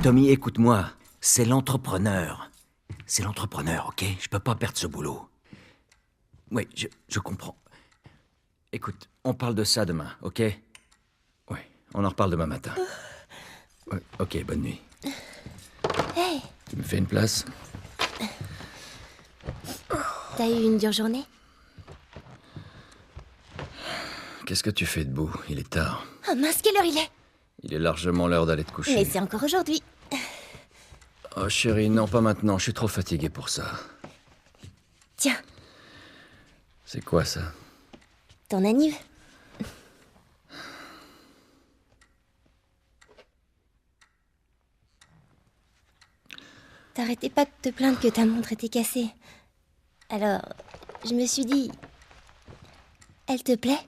Tommy, écoute-moi. C'est l'entrepreneur. C'est l'entrepreneur, ok? Je peux pas perdre ce boulot. Oui, je comprends. Écoute, on parle de ça demain, ok? Oui, on en reparle demain matin. Ouais, ok, bonne nuit. Hey! Tu me fais une place? T'as eu une dure journée? Qu'est-ce que tu fais debout? Il est tard. Oh mince, quelle heure il est? Il est largement l'heure d'aller te coucher. Mais c'est encore aujourd'hui. Oh chérie, non, pas maintenant. Je suis trop fatigué pour ça. Tiens, C'est quoi ça? ton anniv. T'arrêtais pas de te plaindre que ta montre était cassée. Alors, je me suis dit... Elle te plaît?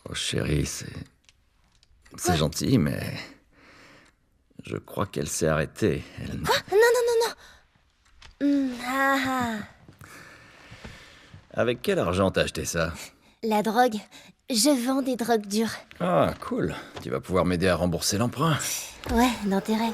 Oh chérie, c'est gentil, mais... Je crois qu'elle s'est arrêtée. Elle... Quoi? Non. Ah ah. Avec quel argent t'as acheté ça? La drogue. Je vends des drogues dures. Ah, cool. Tu vas pouvoir m'aider à rembourser l'emprunt. Ouais, dans tes rêves.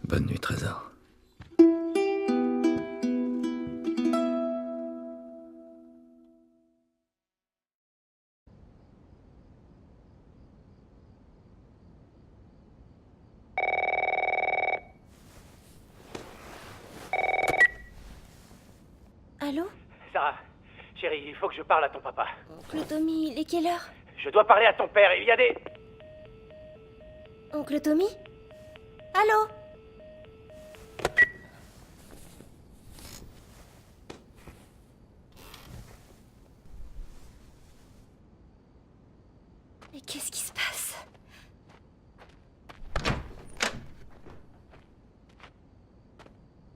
Bonne nuit, Trésor. Allô? Sarah, chérie, il faut que je parle à ton papa. Oncle Tommy, il est quelle heure? Je dois parler à ton père, il y a des... Oncle Tommy? Allô? Mais qu'est-ce qui se passe?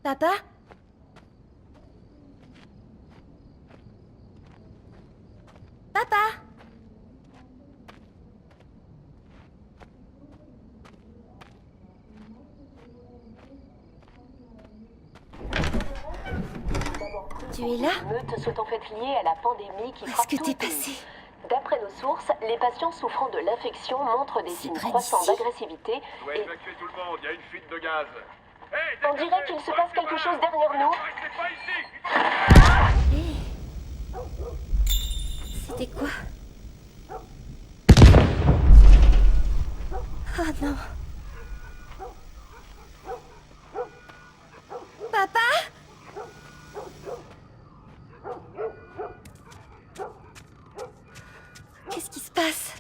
Papa? Papa? Tu es là? Meutes sont en fait liées à la pandémie qui Où est-ce frappe que tout t'es le pays. passé? D'après nos sources, les patients souffrant de l'infection montrent des signes près croissants d'ici. d'agressivité Ouais, et évacuez tout le monde, il y a une fuite de gaz. Hey, on dirait qu'il se passe quelque chose derrière nous. Restez pas ici. C'était quoi? Oh non. Papa? Qu'est-ce qui se passe?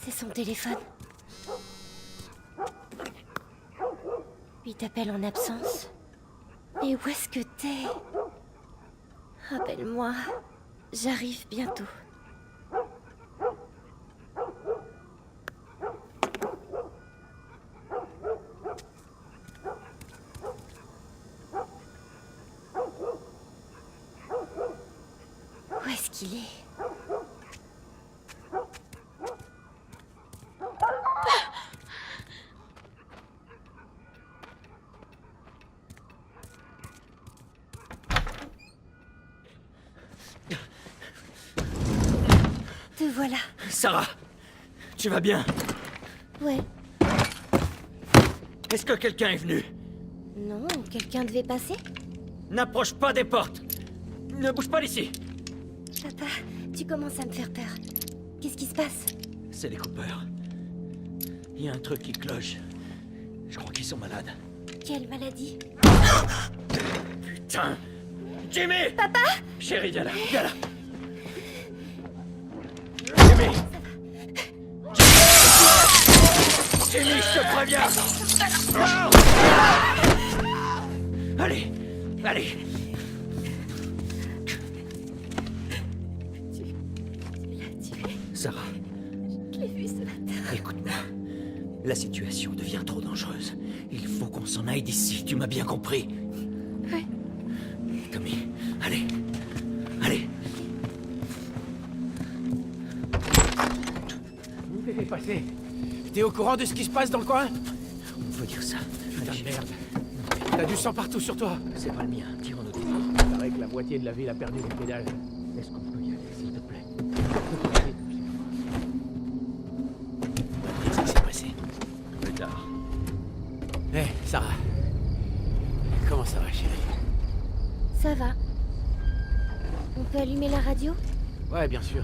C'est son téléphone. Lui t'appelle en absence. Mais où est-ce que t'es? Rappelle-moi. J'arrive bientôt. Où est-ce qu'il est? Te voilà. Sarah, tu vas bien? Ouais. Est-ce que quelqu'un est venu? Non, quelqu'un devait passer? N'approche pas des portes. Ne bouge pas d'ici. Papa, tu commences à me faire peur. Qu'est-ce qui se passe? C'est les Coopers. Il y a un truc qui cloche. Je crois qu'ils sont malades. Quelle maladie? Putain! Jimmy! Papa! Chérie, viens là, viens là. Jimmy! Jimmy, je te préviens! Non! Allez, allez. Tu l'as tué. Sarah, Je l'ai vu ce matin. écoute-moi. La situation devient trop dangereuse. Il faut qu'on s'en aille d'ici, tu m'as bien compris. Ouais. Tommy, allez. Allez. Où t'étais passé? T'es au courant de ce qui se passe dans le coin? On peut dire ça. Putain Allez, de merde. T'as du sang partout sur toi. c'est pas le mien, tirons-nous des Il paraît que la moitié de la ville a perdu les pédales. Est-ce qu'on peut y aller, s'il te plaît? Qu'est-ce qui s'est passé? Plus tard. Hé, Sarah. Comment ça va, chérie? Ça va. On peut allumer la radio? Ouais, bien sûr.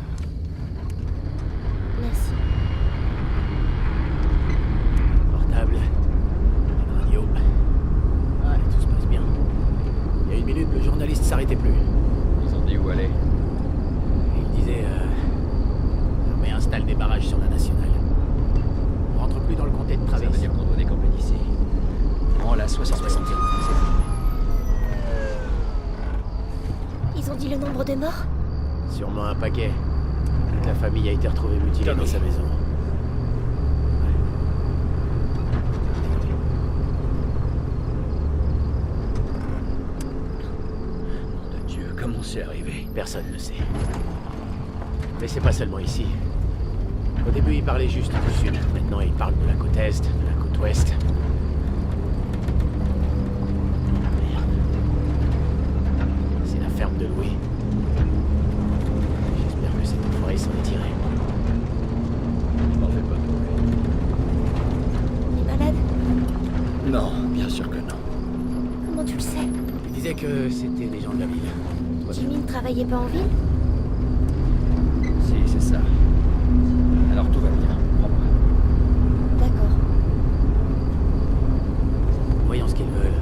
Merci. Portable. La radio. Ah, tout se passe bien. Il y a une minute, le journaliste s'arrêtait plus. Ils ont dit où aller? Il disait, l'armée installe des barrages sur la nationale. On rentre plus dans le comté de Ça Travis. veut dire qu'on doit décamper d'ici. Prends la 71. Ils ont dit le nombre de morts? Sûrement un paquet. Toute la famille a été retrouvée mutilée Tommy. dans sa maison. Nom de Dieu, comment c'est arrivé? Personne ne sait. Mais c'est pas seulement ici. Au début, il parlait juste du sud. Maintenant, il parle de la côte est, de la côte ouest. Merde. C'est la ferme de Louis. J'espère que cet enfoiré s'en est tiré. M'en fais pas trop. Il est malade? Non, bien sûr que non. Comment tu le sais? Il disait que c'était des gens de la ville. Jimmy ne travaillait pas en ville? Si, c'est ça. Alors tout va bien. Prends-moi. D'accord. Voyons ce qu'ils veulent.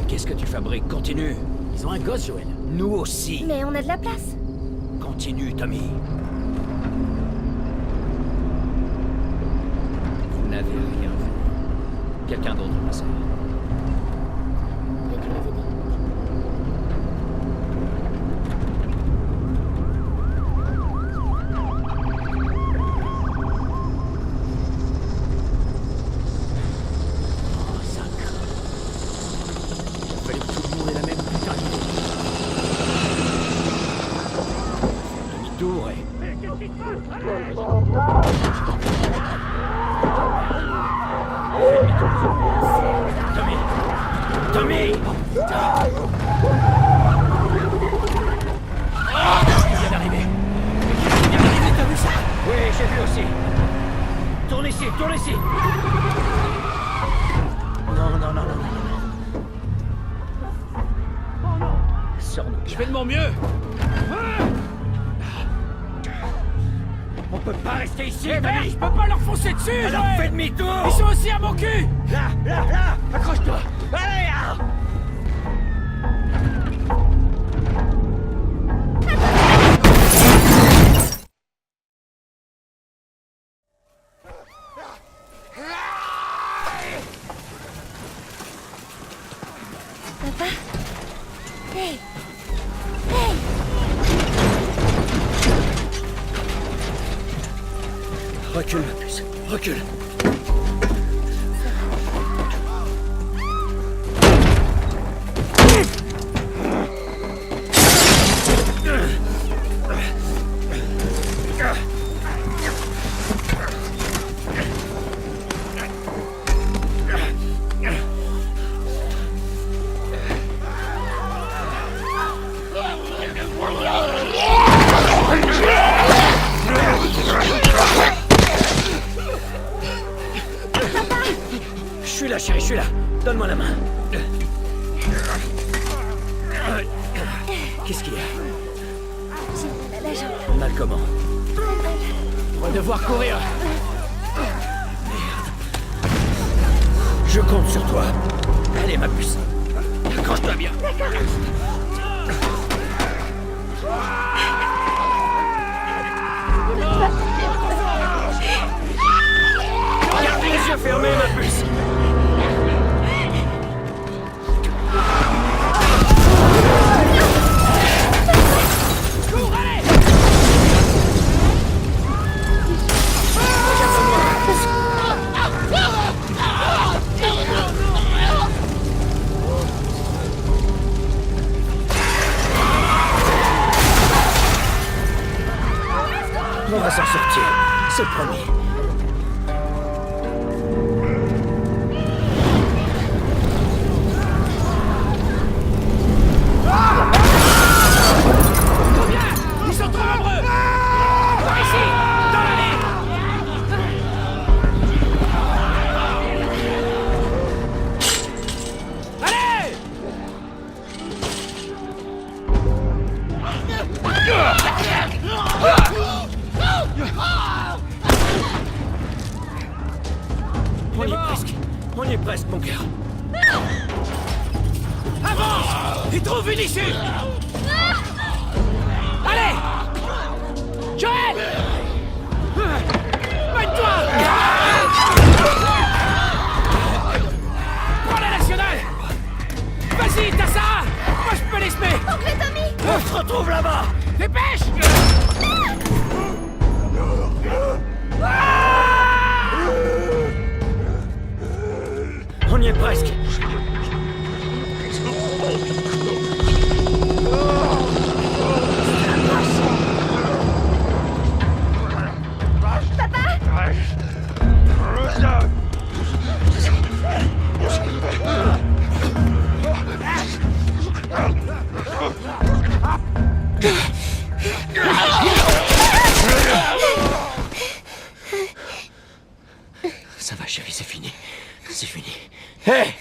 Qu'est-ce que tu fabriques? Continue. Ils ont un gosse, Joël. Nous aussi. Mais on a de la place. Continue, Tommy. Vous n'avez rien fait. Quelqu'un d'autre est passé. On aurait dû les aider. Oh, ça craint. Il a fallu que tout le monde ait la même putain d'idée. Demi-tour et... Fais demi-tour. Tommy! Tommy! Il vient d'arriver. Il vient d'arriver, t'as vu ça? Oui, j'ai vu aussi. Tourne ici, tourne ici. Non, non, non, non, non, non. Sors-nous. Je fais de mon mieux. On peut pas rester ici, Eh merde, Tommy. je peux pas leur foncer dessus, Alors Joël. fais demi-tour. Ils sont aussi à mon cul. Là, là, là. Accroche-toi. Allez, ah. Recule, ma puce. Recule. Je suis là, chérie, je suis là. Donne-moi la main. Qu'est-ce qu'il y a? J'ai mal à la jambe. Mal comment? On va devoir courir. Je compte sur toi. Allez, ma puce. Accroche-toi bien. Garde les yeux fermés, ma puce. On va s'en sortir, c'est promis. Ils sont trop nombreux. Par ici, dans l'allée. Allez! On y est presque. On y est presque, mon cœur. Avance! Ils trouvent une issue! Allez! Joël! Mène-toi! Prends la nationale! Vas-y, t'as ça! Moi, je peux les semer! Oncle Tommy! On se retrouve là-bas. Dépêche! On y est presque. Ça va, chérie, c'est fini. C'est fini. Hé!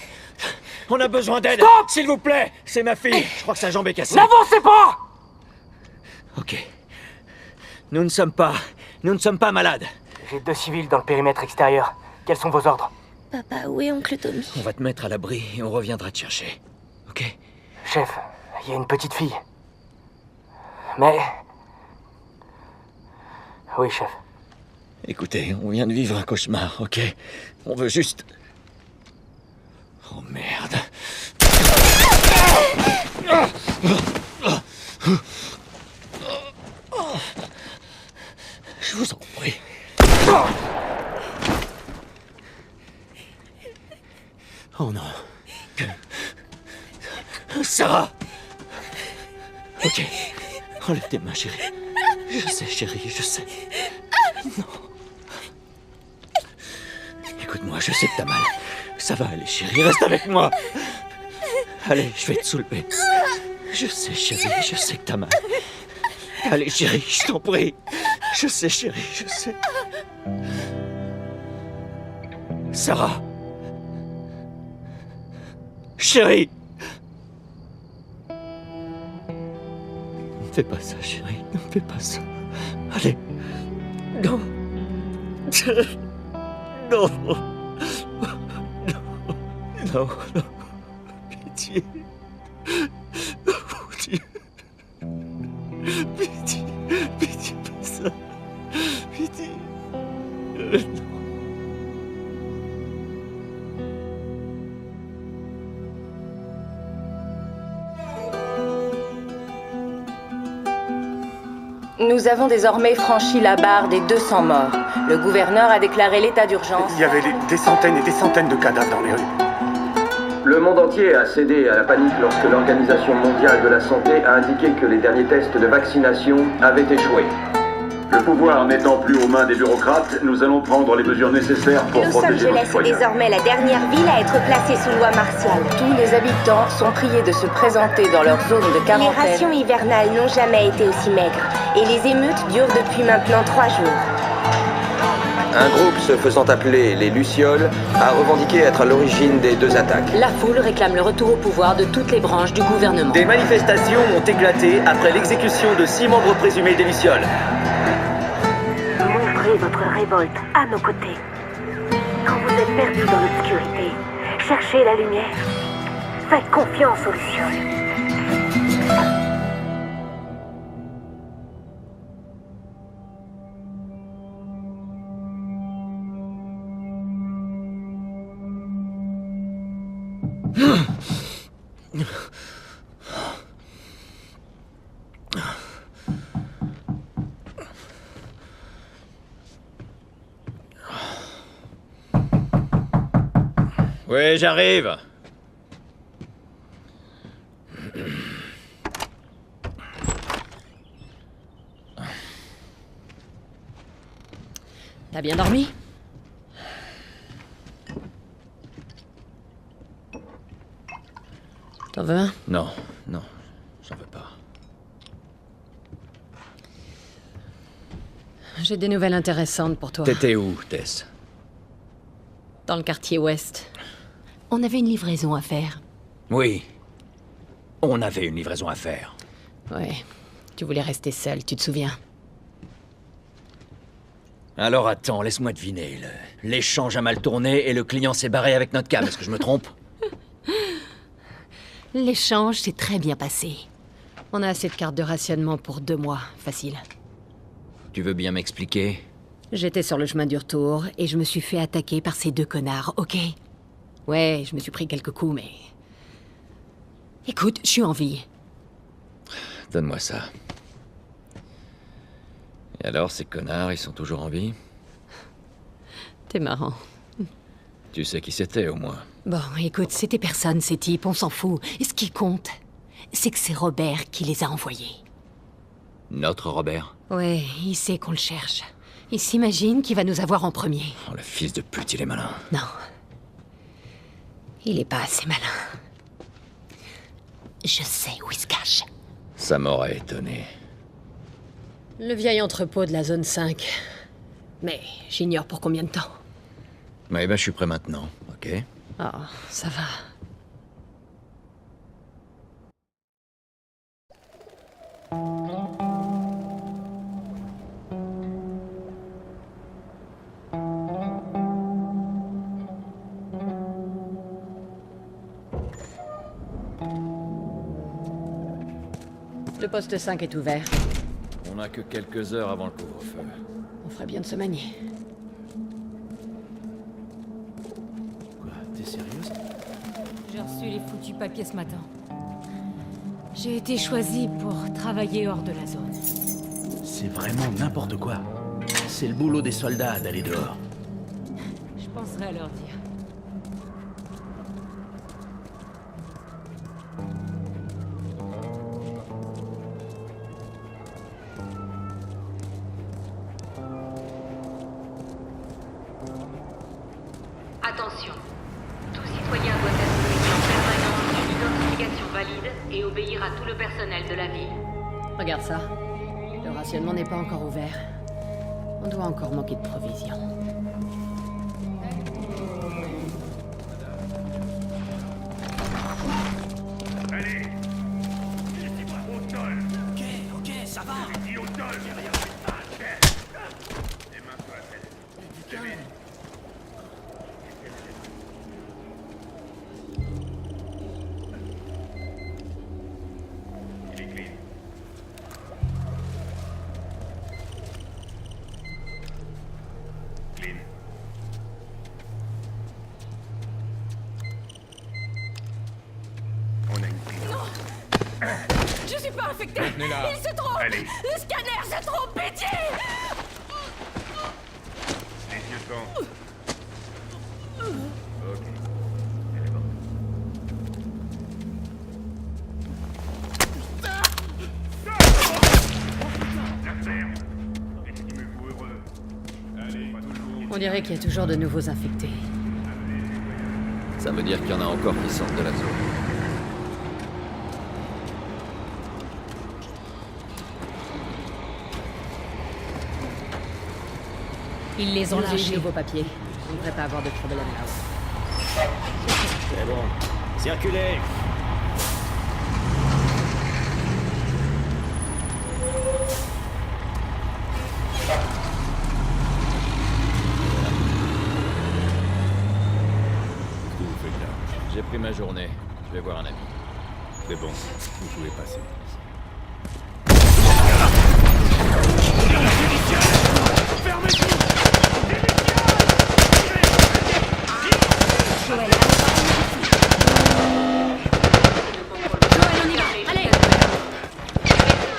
On a besoin d'aide! Stop! S'il vous plaît! C'est ma fille! Je crois que sa jambe est cassée. N'avancez pas! Ok. Nous ne sommes pas malades. J'ai 2 civils dans le périmètre extérieur. Quels sont vos ordres? Papa, où est oncle Tommy? On va te mettre à l'abri et on reviendra te chercher. Ok? Chef, il y a une petite fille. Mais... Oui, chef. Écoutez, on vient de vivre un cauchemar, ok? On veut juste... Oh merde. Je vous en prie. Oh non. Sarah! Ok. Enlève tes mains, chérie. Je sais, chérie, je sais. Non. Écoute-moi, je sais que t'as mal. Ça va aller, chérie, reste avec moi. Allez, je vais te soulever. Je sais, chérie, je sais que t'as mal. Allez, chérie, je t'en prie. Je sais, chérie, je sais. Sarah. Chérie. Ne me fais pas ça, chérie, ne me fais pas ça. Allez. Non. Non. Non, non. Pitié. Mon Dieu. Pitié. Pitié, pas ça. Pitié. Non. Nous avons désormais franchi la barre des 200 morts. Le gouverneur a déclaré l'état d'urgence. Il y avait des centaines et des centaines de cadavres dans les rues. Le monde entier a cédé à la panique lorsque l'Organisation mondiale de la santé a indiqué que les derniers tests de vaccination avaient échoué. Le pouvoir n'étant plus aux mains des bureaucrates, nous allons prendre les mesures nécessaires pour Los protéger nos Angeles est citoyens. désormais la dernière ville à être placée sous loi martiale. Tous les habitants sont priés de se présenter dans leur zone de Les quarantaine. rations hivernales n'ont jamais été aussi maigres. Et les émeutes durent depuis maintenant 3 jours. Un groupe se faisant appeler les Lucioles a revendiqué être à l'origine des 2 attaques. La foule réclame le retour au pouvoir de toutes les branches du gouvernement. Des manifestations ont éclaté après l'exécution de 6 membres présumés des Lucioles. Montrez votre révolte à nos côtés. Quand vous êtes perdu dans l'obscurité, cherchez la lumière. Faites confiance aux Lucioles. Oui, j'arrive. T'as bien dormi? T'en veux un? Non, non, j'en veux pas. J'ai des nouvelles intéressantes pour toi. T'étais où, Tess? Dans le quartier ouest. On avait une livraison à faire. Oui. On avait une livraison à faire. Ouais. Tu voulais rester seul, tu te souviens? Alors attends, laisse-moi deviner. L'échange a mal tourné et le client s'est barré avec notre cam. Est-ce que je me trompe? L'échange s'est très bien passé. On a assez de cartes de rationnement pour 2 mois, facile. Tu veux bien m'expliquer? J'étais sur le chemin du retour et je me suis fait attaquer par ces 2 connards, ok? Ouais, je me suis pris quelques coups, mais... Écoute, je suis en vie. Donne-moi ça. Et alors, ces connards, ils sont toujours en vie? T'es marrant. Tu sais qui c'était, au moins. Bon, écoute, c'était personne, ces types, on s'en fout. Et ce qui compte, c'est que c'est Robert qui les a envoyés. Notre Robert? Ouais, il sait qu'on le cherche. Il s'imagine qu'il va nous avoir en premier. Oh, le fils de pute, il est malin. Non. Il est pas assez malin. Je sais où il se cache. Ça m'aurait étonné. Le vieil entrepôt de la zone 5. Mais j'ignore pour combien de temps. Eh ben, je suis prêt maintenant, ok? Oh, ça va. Le poste 5 est ouvert. On n'a que quelques heures avant le couvre-feu. On ferait bien de se manier. Quoi, t'es sérieuse? J'ai reçu les foutus papiers ce matin. J'ai été choisie pour travailler hors de la zone. C'est vraiment n'importe quoi. C'est le boulot des soldats d'aller dehors. Je penserai à leur dire. Attention, tout citoyen doit être munis en permanence d'une identification valide et obéir à tout le personnel de la ville. Regarde ça. Le rationnement n'est pas encore ouvert. On doit encore manquer de provisions. Allez, laissez-moi au sol. Ok, ça va. Dis au sol. Les mains sur la tête. Du calme. Il est clean. Clean. suis pas infectée. Maintenez-la. Il se trompe. Allez. Le scanner se trompe, pitié. Les yeux devant. Ok. Elle est morte. La ferme. Estimez-vous heureux. Allez, pas toujours. On dirait qu'il y a toujours de nouveaux infectés. Ça veut dire qu'il y en a encore qui sortent de la zone. Ils les ont J'ai eu lâchés. de nouveaux papiers. On ne devrait pas avoir de problème là-haut. C'est bon. Circulez. Qu'est-ce que vous faites là? J'ai pris ma journée. Je vais voir un ami. C'est bon, vous pouvez passer.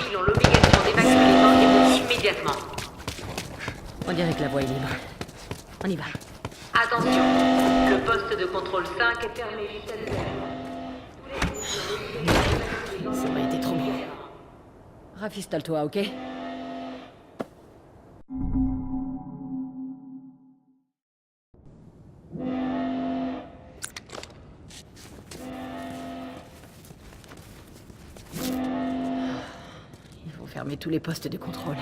Ils ont l'obligation d'évacuer les environs immédiatement. On dirait que la voie est libre. On y va. Attention, le poste de contrôle 5 est fermé jusqu'à Ça aurait été trop bien. Rafistole-toi, ok? Il faut fermer tous les postes de contrôle.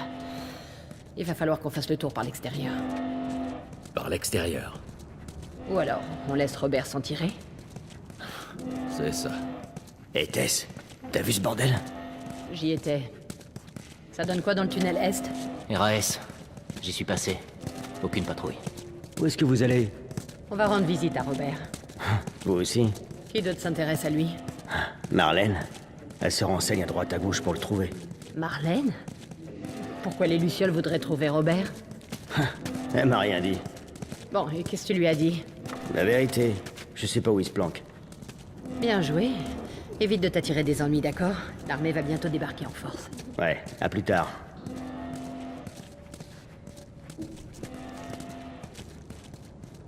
Il va falloir qu'on fasse le tour par l'extérieur. Par l'extérieur. Ou alors, on laisse Robert s'en tirer. C'est ça. Hé Tess, t'as vu ce bordel? J'y étais. Ça donne quoi dans le tunnel Est? RAS. J'y suis passé. Aucune patrouille. Où est-ce que vous allez? On va rendre visite à Robert. Vous aussi? Qui d'autre s'intéresse à lui? Marlène? Elle se renseigne à droite à gauche pour le trouver. Marlène? Pourquoi les Lucioles voudraient trouver Robert? Elle m'a rien dit. Bon, et qu'est-ce que tu lui as dit? La vérité, je sais pas où il se planque. Bien joué. Évite de t'attirer des ennuis, d'accord? L'armée va bientôt débarquer en force. Ouais, à plus tard.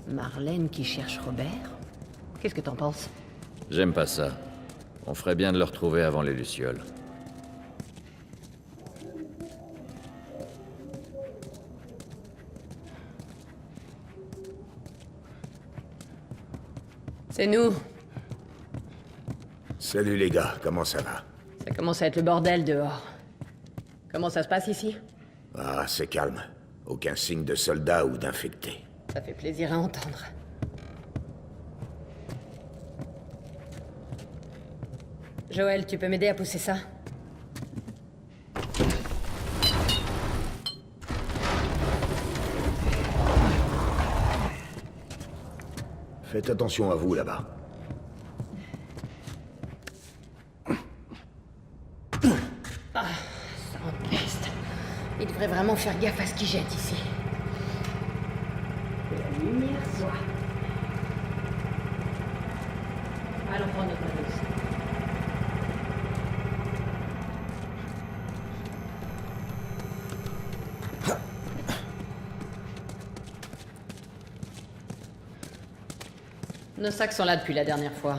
Marlène qui cherche Robert? Qu'est-ce que t'en penses? J'aime pas ça. On ferait bien de le retrouver avant les Lucioles. C'est nous. Salut les gars, comment ça va? Ça commence à être le bordel dehors. Comment ça se passe ici? Ah, c'est calme. Aucun signe de soldats ou d'infectés. Ça fait plaisir à entendre. Joël, tu peux m'aider à pousser ça? Faites attention à vous là-bas. Ah, ça empeste. Il devrait vraiment faire gaffe à ce qu'il jette ici. Que la lumière soit. Allons prendre notre dose. Nos sacs sont là depuis la dernière fois.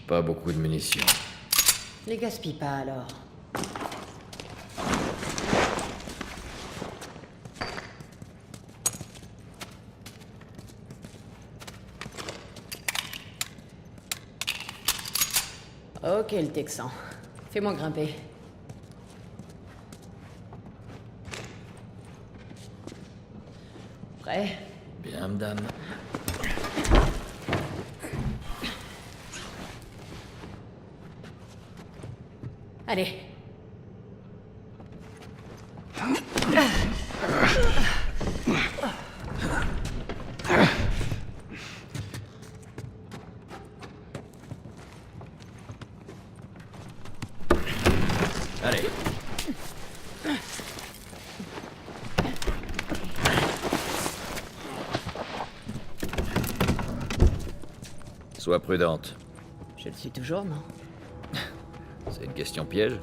Pas beaucoup de munitions. Les gaspille pas alors. Ok le Texan. Fais-moi grimper. Prêt? Bien, madame. Allez. Allez. Sois prudente. Je le suis toujours, non? C'est une question piège?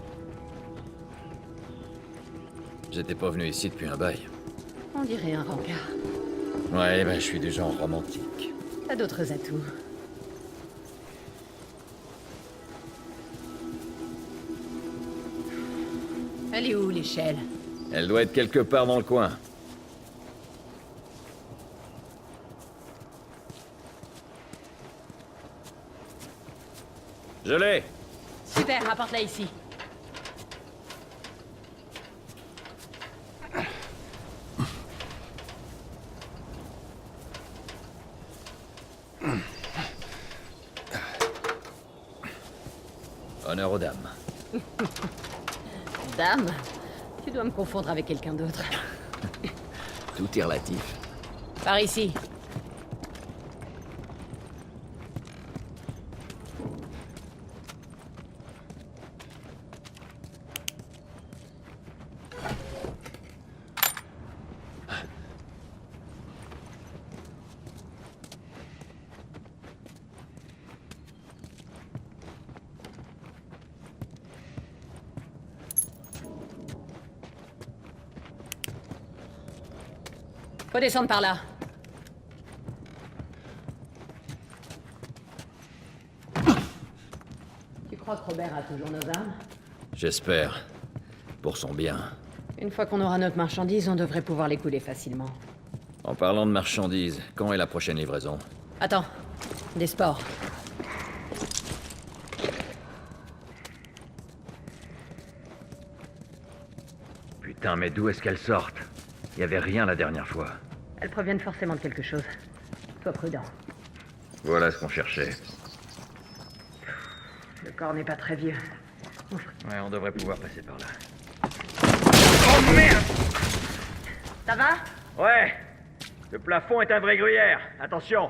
J'étais pas venu ici depuis un bail. On dirait un rencard. Ouais, ben je suis du genre romantique. T'as d'autres atouts. Elle est où, l'échelle? Elle doit être quelque part dans le coin. Je l'ai! Super, apporte-la ici. Honneur aux dames. Dame? Tu dois me confondre avec quelqu'un d'autre. Tout est relatif. Par ici. Faut descendre par là. Tu crois que Robert a toujours nos armes? J'espère. Pour son bien. Une fois qu'on aura notre marchandise, on devrait pouvoir les couler facilement. En parlant de marchandises, quand est la prochaine livraison? Attends. Des sports. Putain, mais d'où est-ce qu'elles sortent? Il y avait rien la dernière fois. Elles proviennent forcément de quelque chose. Sois prudent. Voilà ce qu'on cherchait. Le corps n'est pas très vieux. Ouf. Ouais, on devrait pouvoir passer par là. Oh merde! Ça va? Ouais! Le plafond est un vrai gruyère. Attention!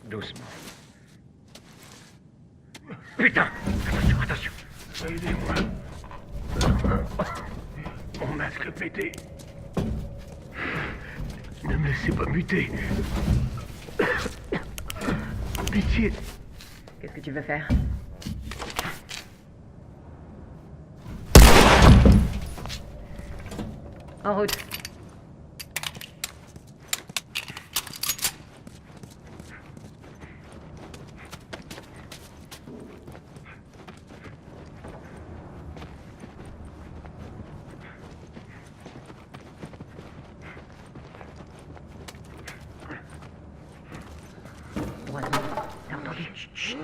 Doucement. Putain! Attention, attention! Aidez-moi. Mon masque pété. Ne me laissez pas muter. Pitié. Qu'est-ce que tu veux faire? En route. T'as entendu? Chut, chut.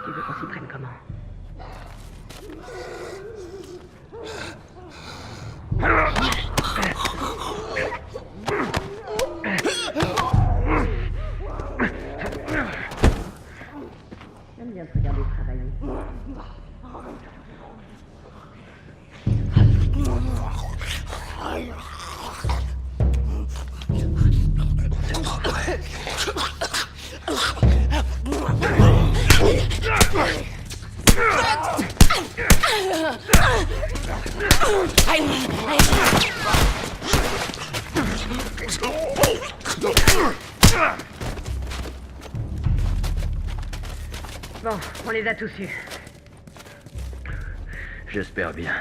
Tu veux qu'on s'y prenne comment? J'aime bien te regarder travailler. Bon, on les a tous eus. J'espère bien.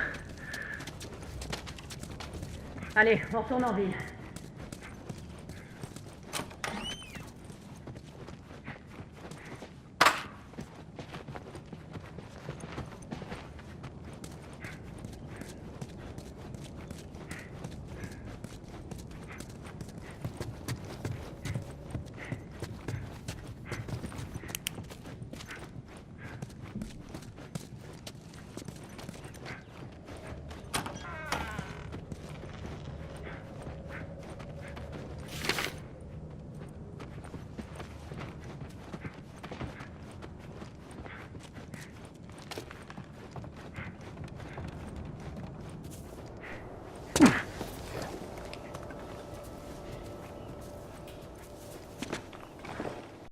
Allez, on retourne en ville.